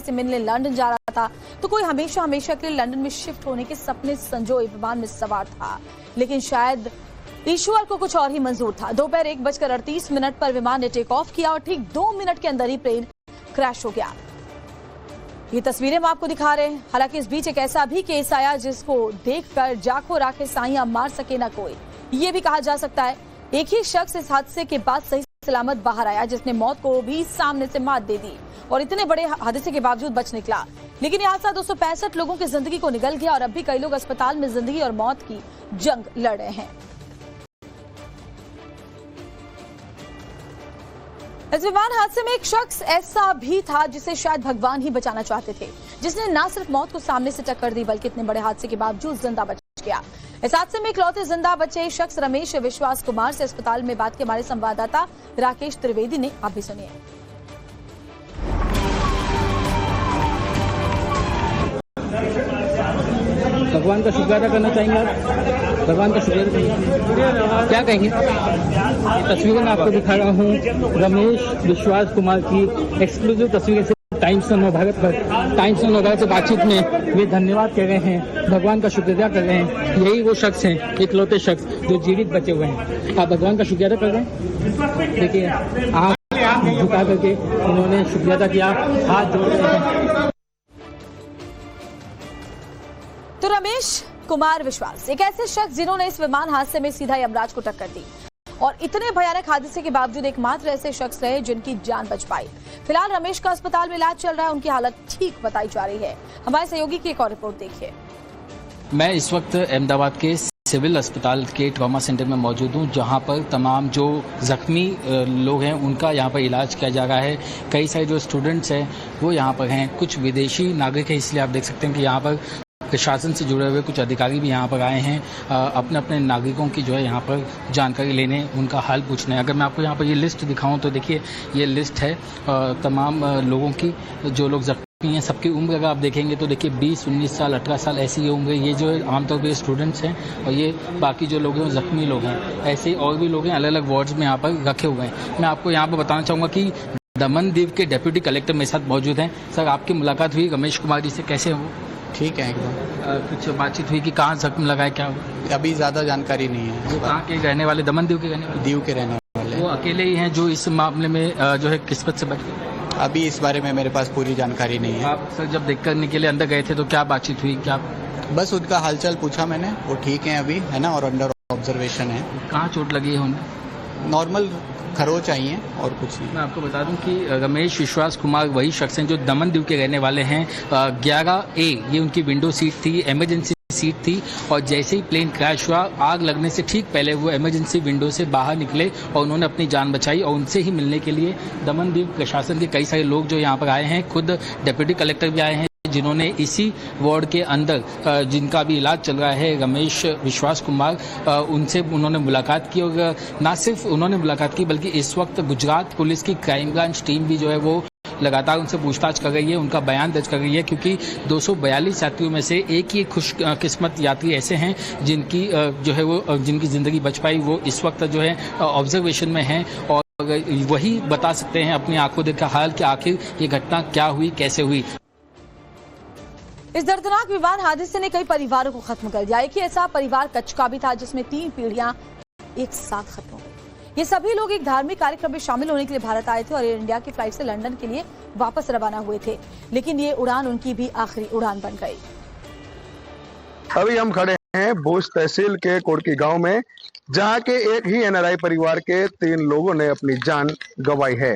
से मिलने लंदन जा रहा था, तो कोई हमेशा हमेशा के लिए लंदन में शिफ्ट होने के सपने संजोए विमान में सवार था। लेकिन शायद ईश्वर को कुछ और ही मंजूर था। दोपहर 1:38 पर विमान ने टेक ऑफ किया और ठीक 2 मिनट के अंदर ही प्लेन क्रैश हो गया। ये तस्वीरें हम आपको दिखा रहे हैं। हालांकि इस बीच एक ऐसा भी केस आया जिसको देखकर जाखो राखे साइयां मार सके ना कोई, ये भी कहा जा सकता है। एक ही शख्स इस हादसे के बाद सही सलामत बाहर आया, जिसने मौत को भी सामने से मात दे दी और इतने बड़े हादसे के बावजूद बच निकला। लेकिन यह हादसा 265 लोगों की जिंदगी को निगल गया और अब भी कई लोग अस्पताल में जिंदगी और मौत की जंग लड़ रहे हैं। इस विमान हादसे में एक शख्स ऐसा भी था जिसे शायद भगवान ही बचाना चाहते थे, जिसने न सिर्फ मौत को सामने से टक्कर दी बल्कि इतने बड़े हादसे के बावजूद जिंदा बच गया। इस हादसे में इकलौते जिंदा बचे शख्स रमेश विश्वास कुमार से अस्पताल में बात के हमारे संवाददाता राकेश त्रिवेदी ने। आप भी सुनिए। भगवान का शुक्र अदा करना चाहेंगे आप? भगवान का शुक्रिया क्या कहेंगे? तस्वीरें मैं आपको दिखा रहा हूँ रमेश विश्वास कुमार की एक्सक्लूसिव तस्वीरें से टाइम्स ऑफ नवभारत पर। टाइम्स ऑफ नवभारत से बातचीत में वे धन्यवाद कह रहे हैं, भगवान का शुक्रिया कर रहे हैं। यही वो शख्स हैं, इकलौते शख्स जो जीवित बचे हुए हैं। आप भगवान का शुक्रिया अदा कर रहे हैं। देखिए आँख झुका करके उन्होंने शुक्रिया अदा किया, हाथ जोड़ रहे हैं। तो रमेश कुमार विश्वास एक ऐसे शख्स जिन्होंने इस विमान हादसे में सीधा यमराज को टक्कर दी और इतने भयानक हादसे के बावजूद एकमात्र ऐसे शख्स रहे जिनकी जान बच पाई। फिलहाल रमेश का अस्पताल में इलाज चल रहा है, उनकी हालत ठीक बताई जा रही है। हमारे सहयोगी की एक और रिपोर्ट देखिए। मैं इस वक्त अहमदाबाद के सिविल अस्पताल के ट्रॉमा सेंटर में मौजूद हूँ, जहाँ पर तमाम जो जख्मी लोग हैं उनका यहाँ पर इलाज किया जा रहा है। कई सारे जो स्टूडेंट्स हैं वो यहाँ पर हैं, कुछ विदेशी नागरिक हैं, इसलिए आप देख सकते हैं कि यहाँ पर प्रशासन से जुड़े हुए कुछ अधिकारी भी यहाँ पर आए हैं अपने अपने नागरिकों की जो है यहाँ पर जानकारी लेने, उनका हाल पूछने। अगर मैं आपको यहाँ पर ये लिस्ट दिखाऊं तो देखिए ये लिस्ट है तमाम लोगों की जो लोग जख्मी हैं। सबकी उम्र अगर आप देखेंगे तो देखिए 20, 19 साल, 18 साल ऐसी ये उम्र। ये जो है आमतौर पर स्टूडेंट्स हैं और ये बाकी जो लोग हैं जख्मी लोग हैं। ऐसे और भी लोग हैं अलग अलग वार्ड्स में यहाँ पर रखे हुए हैं। मैं आपको यहाँ पर बताना चाहूँगा कि दमन दीव के डिप्टी कलेक्टर मेरे साथ मौजूद हैं। सर, आपकी मुलाकात हुई रमेश कुमार जी से, कैसे हो? ठीक है एकदम। कुछ बातचीत हुई कि कहाँ जख्म लगा है, क्या हुआ? अभी ज़्यादा जानकारी नहीं है। वो कहाँ के रहने वाले? दमन दीव के रहने वाले? दीव के रहने वाले। वो अकेले ही हैं जो इस मामले में जो है किस्मत से बच गए? अभी इस बारे में मेरे पास पूरी जानकारी नहीं है। आप सर जब देख करने के लिए अंदर गए थे तो क्या बातचीत हुई, क्या? बस उनका हालचाल पूछा मैंने, वो ठीक है अभी, है ना, और अंडर ऑब्जर्वेशन है। कहाँ चोट लगी है उन्हें? नॉर्मल खरोच चाहिए और कुछ नहीं। मैं आपको बता दूं कि रमेश विश्वास कुमार वही शख्स हैं जो दमन दीव के रहने वाले हैं। 11A ये उनकी विंडो सीट थी, इमरजेंसी सीट थी, और जैसे ही प्लेन क्रैश हुआ आग लगने से ठीक पहले वो इमरजेंसी विंडो से बाहर निकले और उन्होंने अपनी जान बचाई। और उनसे ही मिलने के लिए दमन दीव प्रशासन के कई सारे लोग जो यहाँ पर आए हैं, खुद डिप्टी कलेक्टर भी आए हैं, जिन्होंने इसी वार्ड के अंदर जिनका भी इलाज चल रहा है रमेश विश्वास कुमार, उनसे उन्होंने मुलाकात की। और ना सिर्फ उन्होंने मुलाकात की बल्कि इस वक्त गुजरात पुलिस की क्राइम ब्रांच टीम भी जो है वो लगातार उनसे पूछताछ कर रही है, उनका बयान दर्ज कर रही है, क्योंकि 242 यात्रियों में से एक ही खुशकिस्मत यात्री ऐसे हैं जिनकी जो है वो जिनकी जिंदगी बच पाई। वो इस वक्त जो है ऑब्जर्वेशन में हैं और वही बता सकते हैं अपनी आंखों देखा हाल कि आखिर ये घटना क्या हुई, कैसे हुई। इस दर्दनाक विमान हादसे ने कई परिवारों को खत्म कर दिया। एक ही ऐसा परिवार कच्छ का भी था जिसमें 3 पीढ़ियां एक साथ खत्म हो गई। ये सभी लोग एक धार्मिक कार्यक्रम में शामिल होने के लिए भारत आए थे और एयर इंडिया की फ्लाइट से लंदन के लिए वापस रवाना हुए थे, लेकिन ये उड़ान उनकी भी आखिरी उड़ान बन गई। अभी हम खड़े हैं भुज तहसील के कोड़की गांव में, जहां के एक ही एनआरआई परिवार के 3 लोगों ने अपनी जान गंवाई है।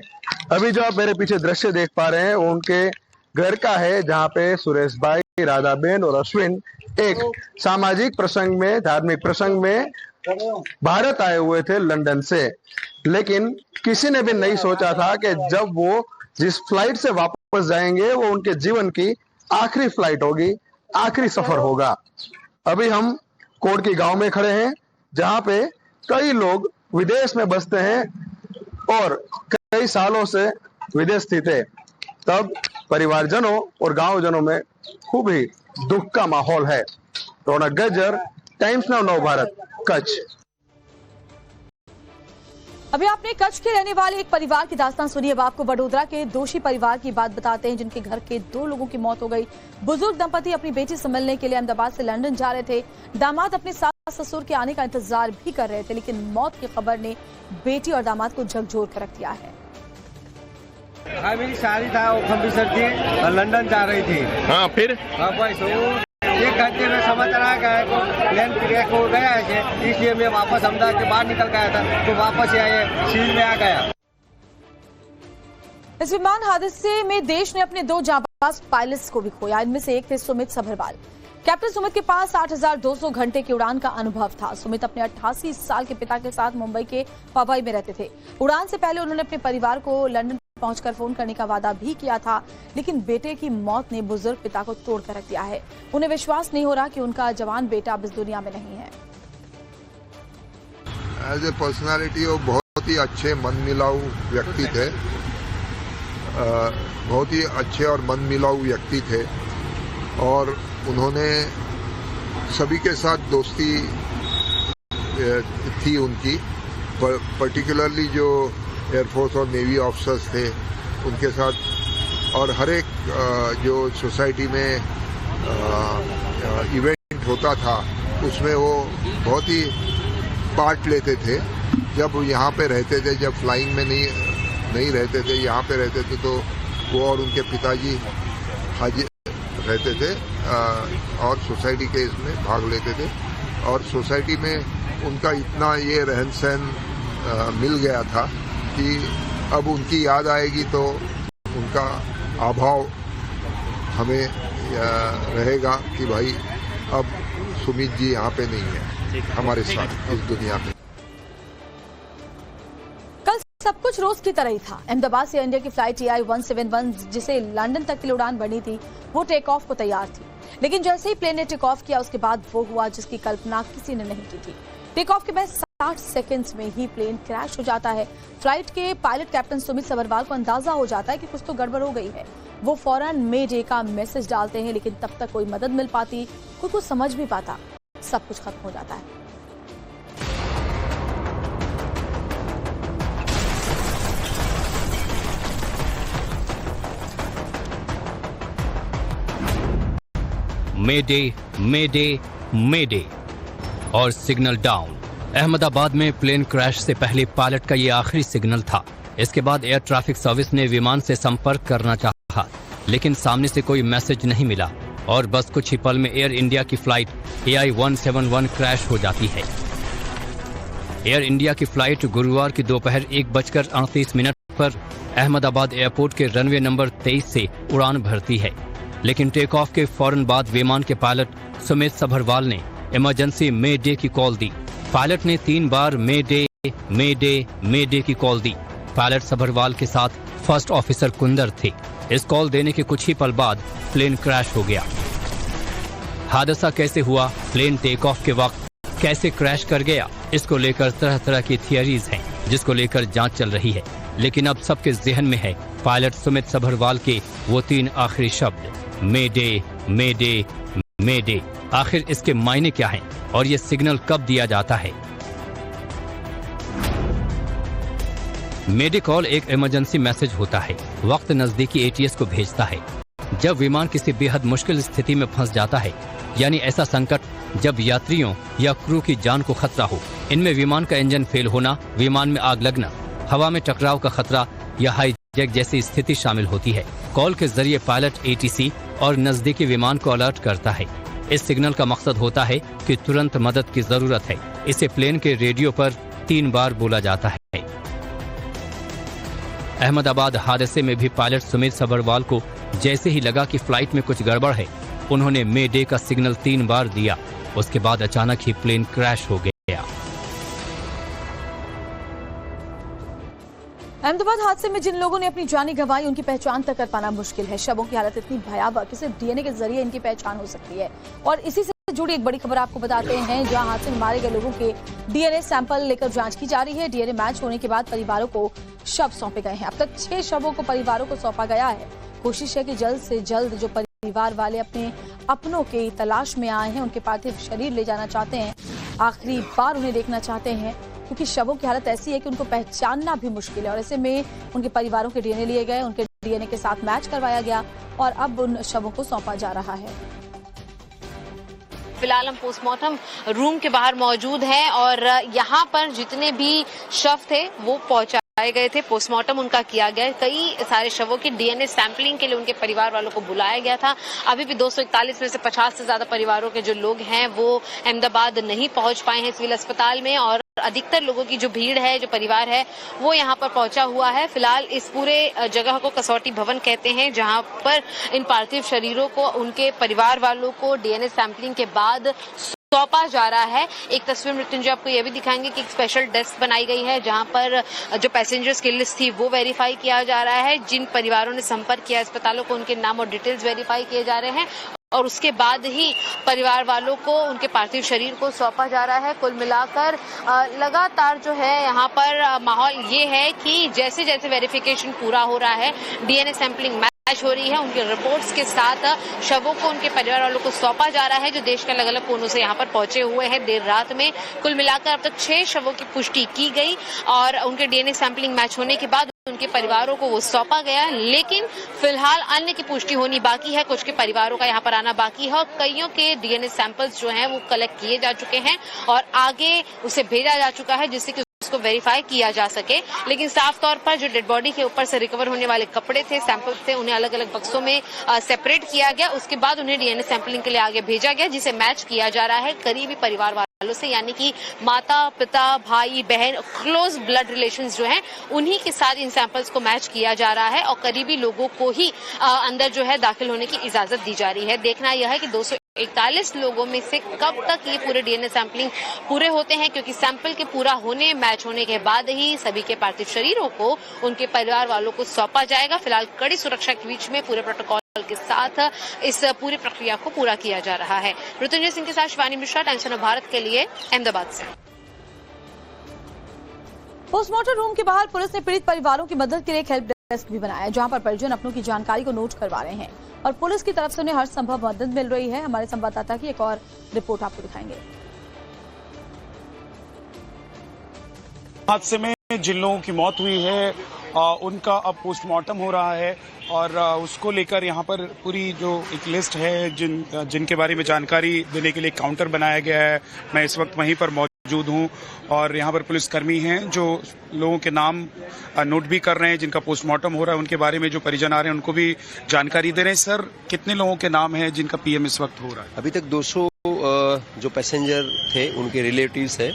अभी जो आप मेरे पीछे दृश्य देख पा रहे हैं वो उनके घर का है, जहां पे सुरेश भाई, राधाबेन और अश्विन एक सामाजिक प्रसंग में, धार्मिक प्रसंग में भारत आए हुए थे लंदन से। लेकिन किसी ने भी नहीं सोचा था कि जब वो जिस फ्लाइट से वापस जाएंगे वो उनके जीवन की आखिरी फ्लाइट होगी, आखिरी सफर होगा। अभी हम कोड़की गांव में खड़े हैं, जहां पे कई लोग विदेश में बसते हैं और कई सालों से विदेश स्थित है। तब परिवारजनों और गांवजनों में खूब ही दुख का माहौल है। रौनक गज्जर, टाइम्स नाउ नव भारत, कच्छ। अभी आपने कच्छ के रहने वाले एक परिवार की दास्तान सुनी। अब आपको वडोदरा के दोषी परिवार की बात बताते हैं, जिनके घर के 2 लोगों की मौत हो गई। बुजुर्ग दंपति अपनी बेटी से मिलने के लिए अहमदाबाद से लंदन जा रहे थे। दामाद अपने सास ससुर के आने का इंतजार भी कर रहे थे, लेकिन मौत की खबर ने बेटी और दामाद को झकझोर कर रख दिया है। हाँ, मेरी शादी था, वो खम्बीसर थी और लंदन जा रही थी। हाँ, फिर हाँ बस वो 1 घंटे में समाचार गया को प्लेन क्रैश हो गया है, इसलिए मैं वापस अहमदाबाद के बाहर निकल गया था, तो वापस आए सील में आ गया। इस विमान हादसे में देश ने अपने 2 जांबाज पायलट्स को भी खोया। इनमें से एक थे सुमित सभरवाल। कैप्टन सुमित के पास 8,200 घंटे की उड़ान का अनुभव था। सुमित अपने 88 साल के पिता के साथ मुंबई के पवई में रहते थे। उड़ान से पहले उन्होंने अपने परिवार को लंदन पहुंचकर फोन करने का वादा भी किया था, लेकिन बेटे की मौत ने बुजुर्ग पिता को तोड़ कर रख दिया है। उन्हें विश्वास नहीं हो रहा कि उनका जवान बेटा अब इस दुनिया में नहीं है। एज ए पर्सनालिटी वो बहुत ही अच्छे मनमिलाऊ व्यक्ति थे, बहुत ही अच्छे और मनमिलाऊ व्यक्ति थे, और उन्होंने सभी के साथ दोस्ती थी उनकी। पर्टिकुलरली जो एयरफोर्स और नेवी ऑफिसर्स थे उनके साथ, और हर एक जो सोसाइटी में इवेंट होता था उसमें वो बहुत ही पार्ट लेते थे। जब यहाँ पे रहते थे, जब फ्लाइंग में नहीं रहते थे, यहाँ पे रहते थे, तो वो और उनके पिताजी हाजिर रहते थे और सोसाइटी के इसमें भाग लेते थे, और सोसाइटी में उनका इतना ये रहन सहन मिल गया था कि अब उनकी याद आएगी तो उनका अभाव हमें रहेगा कि भाई अब सुमित जी यहाँ पे नहीं है हमारे साथ इस दुनिया में। कल सब कुछ रोज की तरह ही था। अहमदाबाद से इंडिया की फ्लाइट TI-171 जिसे लंदन तक के लिए उड़ान बनी थी, वो टेक ऑफ को तैयार थी, लेकिन जैसे ही प्लेन ने टेक ऑफ किया उसके बाद वो हुआ जिसकी कल्पना किसी ने नहीं की थी। टेक ऑफ के बाद 60 सेकंड्स में ही प्लेन क्रैश हो जाता है। फ्लाइट के पायलट कैप्टन सुमित सभरवाल को अंदाजा हो जाता है कि कुछ तो गड़बड़ हो गई है। वो फौरन मे डे का मैसेज डालते हैं, लेकिन तब तक कोई मदद मिल पाती, कोई कुछ समझ भी पाता, सब कुछ खत्म हो जाता है। मेडे मेडे मेडे और सिग्नल डाउन। अहमदाबाद में प्लेन क्रैश से पहले पायलट का ये आखिरी सिग्नल था। इसके बाद एयर ट्रैफिक सर्विस ने विमान से संपर्क करना चाहा, लेकिन सामने से कोई मैसेज नहीं मिला और बस कुछ ही पल में एयर इंडिया की फ्लाइट TI-171 क्रैश हो जाती है। एयर इंडिया की फ्लाइट गुरुवार की दोपहर 1:38 पर अहमदाबाद एयरपोर्ट के रनवे नंबर 23 से उड़ान भरती है, लेकिन टेक ऑफ के फौरन बाद विमान के पायलट सुमित सभरवाल ने इमरजेंसी मे डे की कॉल दी। पायलट ने 3 बार मे डे मे डे मे डे की कॉल दी। पायलट सभरवाल के साथ फर्स्ट ऑफिसर कुंदर थे। इस कॉल देने के कुछ ही पल बाद प्लेन क्रैश हो गया। हादसा कैसे हुआ, प्लेन टेक ऑफ के वक्त कैसे क्रैश कर गया, इसको लेकर तरह तरह की थियरीज हैं, जिसको लेकर जांच चल रही है। लेकिन अब सबके जहन में है पायलट सुमित सभरवाल के वो 3 आखिरी शब्द, मे डे मे डे मे डे। आखिर इसके मायने क्या हैं और ये सिग्नल कब दिया जाता है? मेडे कॉल एक इमरजेंसी मैसेज होता है, वक्त नजदीकी ATS को भेजता है। जब विमान किसी बेहद मुश्किल स्थिति में फंस जाता है, यानी ऐसा संकट जब यात्रियों या क्रू की जान को खतरा हो। इनमें विमान का इंजन फेल होना, विमान में आग लगना, हवा में टकराव का खतरा या हाईजैक जैसी स्थिति शामिल होती है। कॉल के जरिए पायलट ATC और नजदीकी विमान को अलर्ट करता है। इस सिग्नल का मकसद होता है कि तुरंत मदद की जरूरत है। इसे प्लेन के रेडियो पर 3 बार बोला जाता है। अहमदाबाद हादसे में भी पायलट सुमित सभरवाल को जैसे ही लगा कि फ्लाइट में कुछ गड़बड़ है, उन्होंने मे डे का सिग्नल 3 बार दिया। उसके बाद अचानक ही प्लेन क्रैश हो गया। अहमदाबाद हादसे में जिन लोगों ने अपनी जानें गंवाई, उनकी पहचान तक कर पाना मुश्किल है। शवों की हालत इतनी भयावह कि सिर्फ DNA के जरिए इनकी पहचान हो सकती है। और इसी से जुड़ी एक बड़ी खबर आपको बताते हैं, जहां हादसे में मारे गए लोगों के DNA सैंपल लेकर जांच की जा रही है। DNA मैच होने के बाद परिवारों को शव सौंपे गए हैं। अब तक 6 शवों को परिवारों को सौंपा गया है। कोशिश है कि जल्द से जल्द जो परिवार वाले अपने अपनों के तलाश में आए हैं, उनके पार्थिव शरीर ले जाना चाहते हैं, आखिरी बार उन्हें देखना चाहते हैं, क्योंकि शवों की हालत ऐसी है कि उनको पहचानना भी मुश्किल है और ऐसे में उनके परिवारों के डीएनए लिए गए, उनके डीएनए के साथ मैच करवाया गया और अब उन शवों को सौंपा जा रहा है। फिलहाल हम पोस्टमार्टम रूम के बाहर मौजूद हैं और यहाँ पर जितने भी शव थे वो पहुंचाए गए थे, पोस्टमार्टम उनका किया गया। कई सारे शवों की डीएनए सैंपलिंग के लिए उनके परिवार वालों को बुलाया गया था। अभी भी 241 में से 50 से ज्यादा परिवारों के जो लोग हैं वो अहमदाबाद नहीं पहुंच पाए हैं सिविल अस्पताल में और अधिकतर लोगों की जो भीड़ है, जो परिवार है, वो यहाँ पर पहुंचा हुआ है। फिलहाल इस पूरे जगह को कसौटी भवन कहते हैं, जहाँ पर इन पार्थिव शरीरों को उनके परिवार वालों को डीएनए सैंपलिंग के बाद सौंपा जा रहा है। एक तस्वीर मृत्युंजय आपको यह भी दिखाएंगे कि एक स्पेशल डेस्क बनाई गई है जहां पर जो पैसेंजर्स की लिस्ट थी वो वेरीफाई किया जा रहा है। जिन परिवारों ने संपर्क किया अस्पतालों को उनके नाम और डिटेल्स वेरीफाई किए जा रहे हैं और उसके बाद ही परिवार वालों को उनके पार्थिव शरीर को सौंपा जा रहा है। कुल मिलाकर लगातार जो है यहाँ पर माहौल ये है कि जैसे जैसे वेरिफिकेशन पूरा हो रहा है, डीएनए सैंपलिंग मैच हो रही है, उनके रिपोर्ट्स के साथ शवों को उनके परिवार वालों को सौंपा जा रहा है जो देश के अलग अलग कोनों से यहाँ पर पहुंचे हुए हैं देर रात में। कुल मिलाकर अब तक 6 शवों की पुष्टि की गई और उनके डीएनए सैंपलिंग मैच होने के बाद उनके परिवारों को वो सौंपा गया, लेकिन फिलहाल अन्य की पुष्टि होनी बाकी है। कुछ के परिवारों का यहाँ पर आना बाकी है और कईयों के डीएनए सैंपल्स जो हैं वो कलेक्ट किए जा चुके हैं और आगे उसे भेजा जा चुका है जिससे कि उसको वेरीफाई किया जा सके। लेकिन साफ तौर पर जो डेड बॉडी के ऊपर से रिकवर होने वाले कपड़े थे, सैंपल्स थे, उन्हें अलग अलग बक्सों में सेपरेट किया गया। उसके बाद उन्हें डीएनए सैंपलिंग के लिए आगे भेजा गया जिसे मैच किया जा रहा है करीबी परिवार वालों से, यानी कि माता, पिता, भाई, बहन, क्लोज ब्लड रिलेशंस जो हैं उन्हीं के साथ इन सैंपल्स को मैच किया जा रहा है और करीबी लोगों को ही अंदर जो है दाखिल होने की इजाजत दी जा रही है। देखना यह है कि 241 लोगों में से कब तक ये पूरे डीएनए सैंपलिंग पूरे होते हैं, क्योंकि सैंपल के पूरा होने, मैच होने के बाद ही सभी के पार्थिव शरीरों को उनके परिवार वालों को सौंपा जाएगा। फिलहाल कड़ी सुरक्षा के बीच में पूरे प्रोटोकॉल के साथ इस पूरी प्रक्रिया को पूरा किया जा रहा है। मृत्युंजय सिंह के साथ शिवानी मिश्रा, टाइम्स ऑफ भारत के लिए अहमदाबाद से। पोस्टमार्टम रूम के बाहर पुलिस ने पीड़ित परिवारों की मदद के लिए एक हेल्प डेस्क भी बनाया जहां पर परिजन अपनों की जानकारी को नोट करवा रहे हैं और पुलिस की तरफ से उन्हें हर संभव मदद मिल रही है। हमारे संवाददाता की एक और रिपोर्ट आपको दिखाएंगे। हादसे में जिन लोगों की मौत हुई है उनका अब पोस्टमार्टम हो रहा है और उसको लेकर यहाँ पर पूरी जो एक लिस्ट है जिनके बारे में जानकारी देने के लिए काउंटर बनाया गया है। मैं इस वक्त वहीं पर मौजूद हूँ और यहाँ पर पुलिसकर्मी हैं जो लोगों के नाम नोट भी कर रहे हैं जिनका पोस्टमार्टम हो रहा है। उनके बारे में जो परिजन आ रहे हैं उनको भी जानकारी दे रहे हैं। सर, कितने लोगों के नाम हैं जिनका पीएम इस वक्त हो रहा है? अभी तक 200 जो पैसेंजर थे उनके रिलेटिव्स है,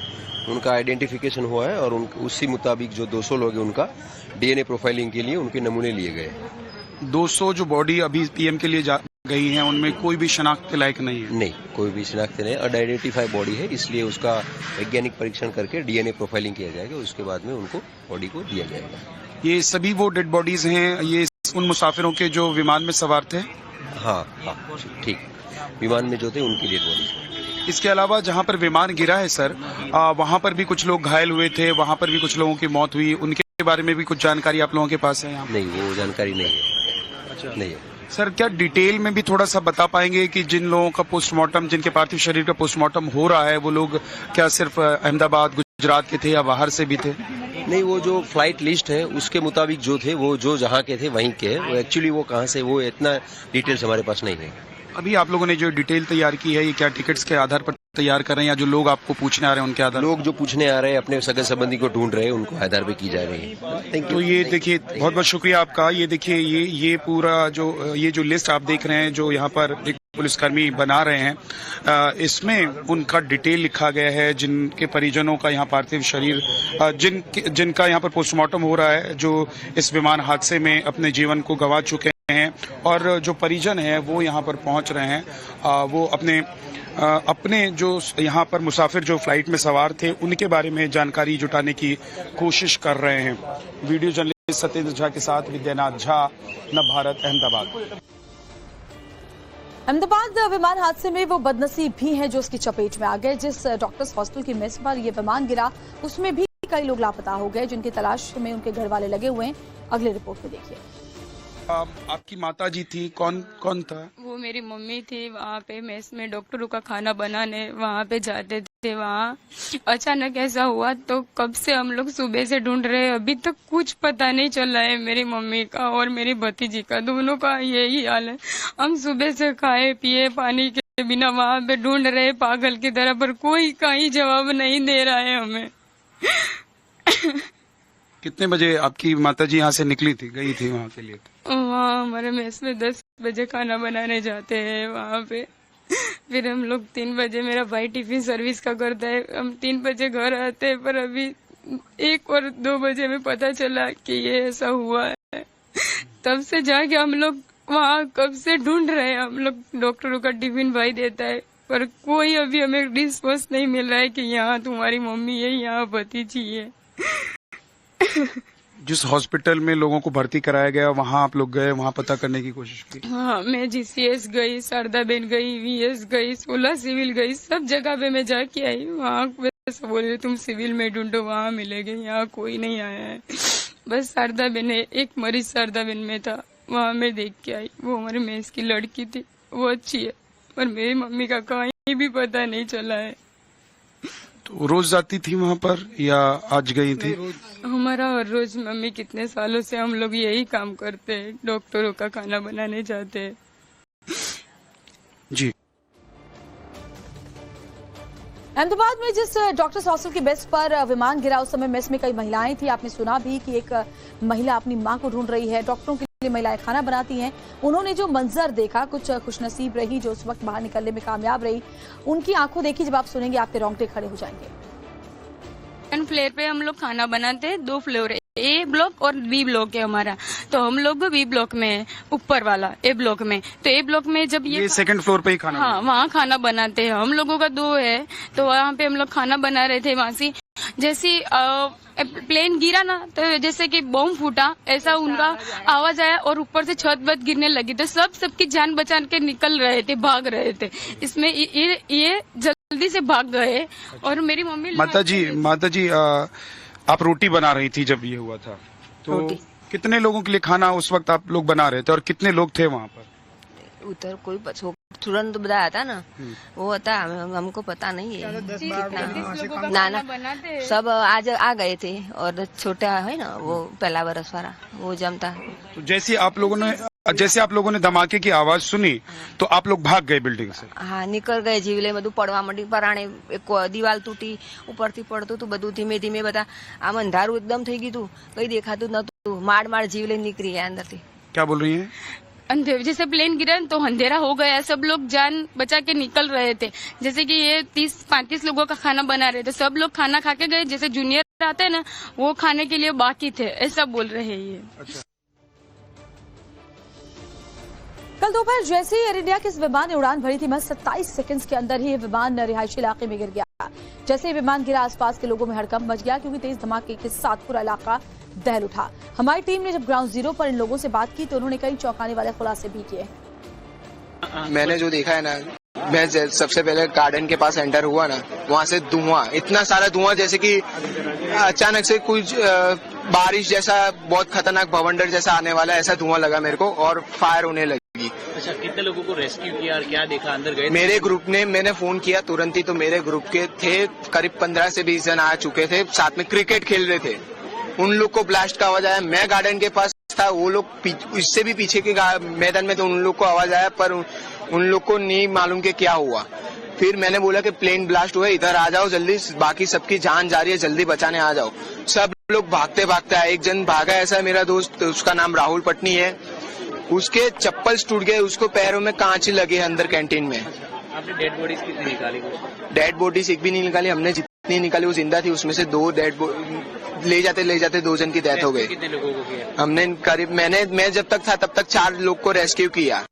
उनका आइडेंटिफिकेशन हुआ है और उसी मुताबिक जो 200 लोग हैं उनका डीएनए प्रोफाइलिंग के लिए उनके नमूने लिए गए। 200 जो बॉडी अभी पीएम के लिए गई हैं उनमें कोई भी शनाख्त के लायक नहीं है? नहीं, कोई भी शनाख्त नहीं, अनआइडेंटिफाई बॉडी है, इसलिए उसका वैज्ञानिक परीक्षण करके डीएनए प्रोफाइलिंग किया जाएगा, उसके बाद में उनको बॉडी को दिया जाएगा। ये सभी वो डेड बॉडीज हैं, ये उन मुसाफिरों के जो विमान में सवार थे? हाँ, ठीक, विमान में जो थे उनकी डेड बॉडी। इसके अलावा जहाँ पर विमान गिरा है सर, वहाँ पर भी कुछ लोग घायल हुए थे, वहाँ पर भी कुछ लोगों की मौत हुई, उनके बारे में भी कुछ जानकारी आप लोगों के पास है? यहाँ नहीं, वो जानकारी नहीं है। अच्छा, नहीं है सर। क्या डिटेल में भी थोड़ा सा बता पाएंगे कि जिन लोगों का पोस्टमार्टम, जिनके पार्थिव शरीर का पोस्टमार्टम हो रहा है, वो लोग क्या सिर्फ अहमदाबाद, गुजरात के थे या बाहर से भी थे? नहीं, वो जो फ्लाइट लिस्ट है उसके मुताबिक जो थे वो जो जहाँ के थे वहीं के, वो एक्चुअली वो कहाँ से, वो इतना डिटेल्स हमारे पास नहीं है। अभी आप लोगों ने जो डिटेल तैयार की है ये क्या टिकट्स के आधार पर तैयार कर रहे हैं या जो लोग आपको पूछने आ रहे हैं उनके आधार? लोग जो पूछने आ रहे हैं अपने सगे संबंधी को ढूंढ रहे हैं, उनको आधार पे की जा रही है। तो ये देखिए, बहुत बहुत शुक्रिया आपका। ये देखिए, ये पूरा जो लिस्ट आप देख रहे हैं जो यहाँ पर एक पुलिसकर्मी बना रहे हैं, इसमें उनका डिटेल लिखा गया है जिनके परिजनों का यहाँ पार्थिव शरीर, जिनका यहाँ पर पोस्टमार्टम हो रहा है, जो इस विमान हादसे में अपने जीवन को गंवा चुके हैं और जो परिजन हैं वो यहाँ पर पहुँच रहे हैं। वो अपने जो यहाँ पर मुसाफिर जो फ्लाइट में सवार थे उनके बारे में जानकारी जुटाने की कोशिश कर रहे हैं। वीडियो जर्नलिस्ट सत्येंद्र झा के साथ विद्यानाथ झा, नव भारत, अहमदाबाद। अहमदाबाद विमान हादसे में वो बदनसीब भी हैं जो उसकी चपेट में आ गए। जिस डॉक्टर्स हॉस्टल की मेस पर ये विमान गिरा उसमें भी कई लोग लापता हो गए जिनकी तलाश में उनके घर वाले लगे हुए हैं। अगले रिपोर्ट में देखिए। आपकी माता जी थी, कौन था? वो मेरी मम्मी थी। वहाँ पे मेस में डॉक्टरों का खाना बनाने वहाँ पे जाते थे। थे वहाँ, अचानक ऐसा हुआ तो कब से हम लोग सुबह से ढूंढ रहे हैं, अभी तक कुछ पता नहीं चल रहा है। मेरी मम्मी का और मेरी भतीजी का, दोनों का यही हाल है। हम सुबह से खाए पिए पानी के बिना वहाँ पे ढूंढ रहे पागल की तरह, पर कोई कहीं जवाब नहीं दे रहा है हमें। कितने बजे आपकी माताजी यहाँ से निकली थी, गई थी वहाँ के लिए? वहाँ हमारे मेस में 10 बजे खाना बनाने जाते हैं वहाँ पे, फिर हम लोग 3 बजे, मेरा भाई टिफिन सर्विस का करता है, हम 3 बजे घर आते हैं। पर अभी 1 और 2 बजे में पता चला कि ये ऐसा हुआ है। तब से जाके हम लोग वहाँ कब से ढूंढ रहे हैं। हम लोग डॉक्टरों का टिफिन भाई देता है, पर कोई अभी हमें रिस्पॉन्स नहीं मिल रहा है कि यहाँ तुम्हारी मम्मी है, यहाँ भतीजी है। जिस हॉस्पिटल में लोगों को भर्ती कराया गया वहाँ आप लोग गए, वहाँ पता करने की कोशिश की? हाँ, मैं GCS गई, शारदा बेन गई, VS गई, 16 सिविल गई, सब जगह पे मैं जाके आई। वहाँ बस बोले तुम सिविल में ढूंढो, वहाँ मिलेंगे, यहाँ कोई नहीं आया है। बस शारदा बेन है, एक मरीज शारदा बेन में था, वहाँ मैं देख के आई। वो हमारे मेस की लड़की थी, वो अच्छी है, पर मेरी मम्मी का कहीं भी पता नहीं चला है। तो रोज जाती थी वहाँ पर या आज गई थी? हमारा हर रोज, मम्मी कितने सालों से हम लोग यही काम करते हैं, डॉक्टरों का खाना बनाने जाते हैं। जी। अहमदाबाद में जिस डॉक्टर्स हॉस्टल की बेस पर विमान गिरा, उस समय मेस में कई महिलाएं थी। आपने सुना भी कि एक महिला अपनी मां को ढूंढ रही है। डॉक्टरों के लिए महिलाएं खाना बनाती हैं। उन्होंने जो मंजर देखा, कुछ खुशनसीब रही जो उस वक्त बाहर निकलने में कामयाब रही। उनकी आंखों देखी जब आप सुनेंगे, आपके रोंगटे खड़े हो जाएंगे। फ्लोर पे हम लोग खाना बनाते हैं, 2 फ्लोर है, A ब्लॉक और B ब्लॉक है हमारा। तो हम लोग B ब्लॉक में है, ऊपर वाला A ब्लॉक में। तो A ब्लॉक में जब ये सेकंड फ्लोर पे ही खाना, हाँ, वहाँ खाना बनाते हैं। हम लोगों का 2 है, तो वहाँ पे हम लोग खाना बना रहे थे। वहाँ से जैसी प्लेन गिरा ना, तो जैसे कि बॉम्ब फूटा, ऐसा उनका आवाज आया और ऊपर से छत बत गिरने लगी। तो सबकी जान बचा के निकल रहे थे, भाग रहे थे। इसमें ये जल्दी से भाग गए। और मेरी मम्मी माताजी आप रोटी बना रही थी जब ये हुआ था, तो कितने लोगों के लिए खाना उस वक्त आप लोग बना रहे थे और कितने लोग थे वहाँ पर? उधर कोई तुरंत बताया था ना, वो होता हमको पता नहीं है ना सब आज आ गए थे। और छोटा है ना वो पहला बरस वाला, वो जमता। तो जैसे आप लोगों ने धमाके की आवाज सुनी तो आप लोग भाग गए बिल्डिंग से? हाँ, निकल गए। जीवले બધું પડવા માંડી, પરાણે એક દિવાલ તૂટી, ઉપરથી પડતું હતું બધું ધીમે ધીમે। બધા આમ અંધારું एकदम થઈ ગયું હતું, કઈ દેખાતું નતું। માડ જીવલે નીકળી ગયા અંદરથી। क्या बोल रही हैं? अंधेरे, जैसे प्लेन गिरा तो अंधेरा हो गया, सब लोग जान बचा के निकल रहे थे। जैसे कि ये 30-35 लोगों का खाना बना रहे थे, सब लोग खाना खा के गए। जैसे जूनियर आते हैं ना, वो खाने के लिए बाकी थे, ऐसा बोल रहे हैं ये। अच्छा। कल दोपहर जैसे ही एयर इंडिया के इस विमान ने उड़ान भरी थी, महज 27 सेकंड्स के अंदर ही ये विमान रिहायशी इलाके में गिर गया। जैसे ही विमान गिरा, आसपास के लोगों में हड़कंप मच गया, क्योंकि तेज धमाके के साथ पूरा इलाका दहल उठा। हमारी टीम ने जब ग्राउंड जीरो पर इन लोगों से बात की तो उन्होंने कई चौंकाने वाले खुलासे भी किए। मैंने जो देखा है ना, मैं सबसे पहले गार्डन के पास एंटर हुआ ना, वहाँ से धुआं, इतना सारा धुआं, जैसे कि अचानक से कुछ बारिश जैसा, बहुत खतरनाक भवंडर जैसा आने वाला, ऐसा धुआं लगा मेरे को और फायर होने लगी। अच्छा, कितने लोगों को रेस्क्यू किया और क्या देखा? अंदर गए मेरे ग्रुप ने, मैंने फोन किया तुरंत ही, तो मेरे ग्रुप के थे करीब 15 से 20 जन आ चुके थे, साथ में क्रिकेट खेल रहे थे। उन लोग को ब्लास्ट का आवाज आया, मैं गार्डन के पास था, वो लोग इससे भी पीछे के मैदान में, तो उन लोग को आवाज आया, पर उन लोग को नहीं मालूम कि क्या हुआ। फिर मैंने बोला कि प्लेन ब्लास्ट हुआ, इधर आ जाओ जल्दी, बाकी सबकी जान जा रही है, जल्दी बचाने आ जाओ। सब लोग भागते भागते आए। एक जन भागा, ऐसा मेरा दोस्त, उसका नाम राहुल पटनी है, उसके चप्पल टूट गए, उसको पैरों में कांच लगे अंदर कैंटीन में। आपने डेड बॉडीज कितनी निकाली? डेड बॉडीज एक भी नहीं निकाली हमने, जितनी निकाली वो जिंदा थी, उसमें से 2 डेड ले जाते 2 जन की डेथ हो गई। कितने लोगों को किया? हमने करीब, मैं जब तक था तब तक 4 लोग को रेस्क्यू किया।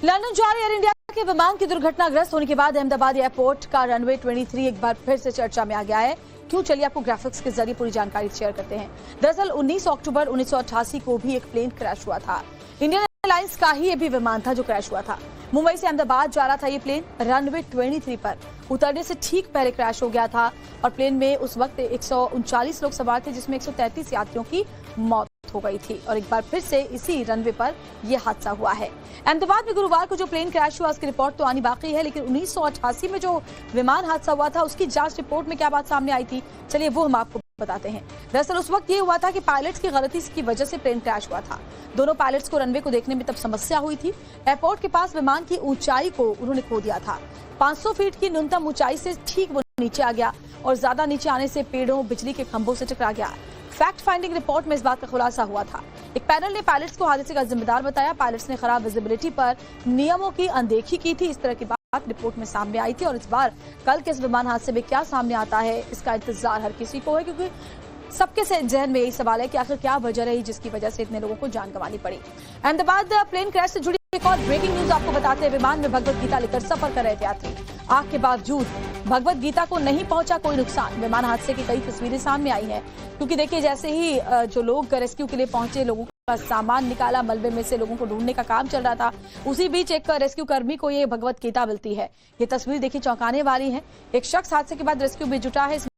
लंदन जा रहे एयर इंडिया के विमान की दुर्घटनाग्रस्त होने के बाद अहमदाबाद एयरपोर्ट का रनवे 23 एक बार फिर से चर्चा में आ गया है। क्यों, चलिए आपको ग्राफिक्स के जरिए पूरी जानकारी शेयर करते हैं। दरअसल 19 अक्टूबर 1988 को भी एक प्लेन क्रैश हुआ था। इंडियन एयरलाइंस का ही ये भी विमान था जो क्रैश हुआ था। मुंबई से अहमदाबाद जा रहा था ये प्लेन। रनवे 23 पर उतरने से ठीक पहले क्रैश हो गया था और प्लेन में उस वक्त 139 लोग सवार थे, जिसमें 133 यात्रियों की मौत मौत हो गई थी और एक बार फिर से इसी रनवे पर यह हादसा हुआ है। अहमदाबाद में गुरुवार को जो प्लेन क्रैश हुआ उसकी रिपोर्ट तो आनी बाकी है, लेकिन 1988 में जो विमान हादसा हुआ था उसकी जांच रिपोर्ट में क्या बात सामने आई थी, चलिए वो हम आपको बताते हैं। दरअसल उस वक्त ये हुआ था कि पायलट्स की गलती की वजह से प्लेन क्रैश हुआ था। दोनों पायलट्स को रनवे को देखने में तब समस्या हुई थी। एयरपोर्ट के पास विमान की ऊंचाई को उन्होंने खो दिया था। 500 फीट की न्यूनतम ऊंचाई से ठीक वो नीचे आ गया और ज्यादा नीचे आने से पेड़ों, बिजली के खंभों से टकरा गया। फैक्ट फाइंडिंग रिपोर्ट में इस बात का खुलासा हुआ था। एक पैनल ने पायलट्स को हादसे का जिम्मेदार बताया। पायलट्स ने खराब विजिबिलिटी पर नियमों की अनदेखी की थी। इस तरह की बात रिपोर्ट में सामने आई थी और इस बार कल के इस विमान हादसे में क्या सामने आता है इसका इंतजार हर किसी को है, क्योंकि सबके से जहन में यही सवाल है कि आखिर क्या वजह रही जिसकी वजह से इतने लोगों को जान गंवानी पड़ी। अहमदाबाद प्लेन क्रैश से जुड़ी एक और ब्रेकिंग न्यूज आपको बताते हैं। विमान में भगवत गीता लेकर सफर कर रहे थे यात्री। आग के बावजूद भगवत गीता को नहीं पहुंचा कोई नुकसान। विमान हादसे की कई तस्वीरें सामने आई हैं, क्योंकि देखिए जैसे ही जो लोग रेस्क्यू के लिए पहुंचे, लोगों का सामान निकाला, मलबे में से लोगों को ढूंढने का काम चल रहा था, उसी बीच एक रेस्क्यू कर्मी को ये भगवत गीता मिलती है। ये तस्वीर देखिए चौंकाने वाली है। एक शख्स हादसे के बाद रेस्क्यू में जुटा है।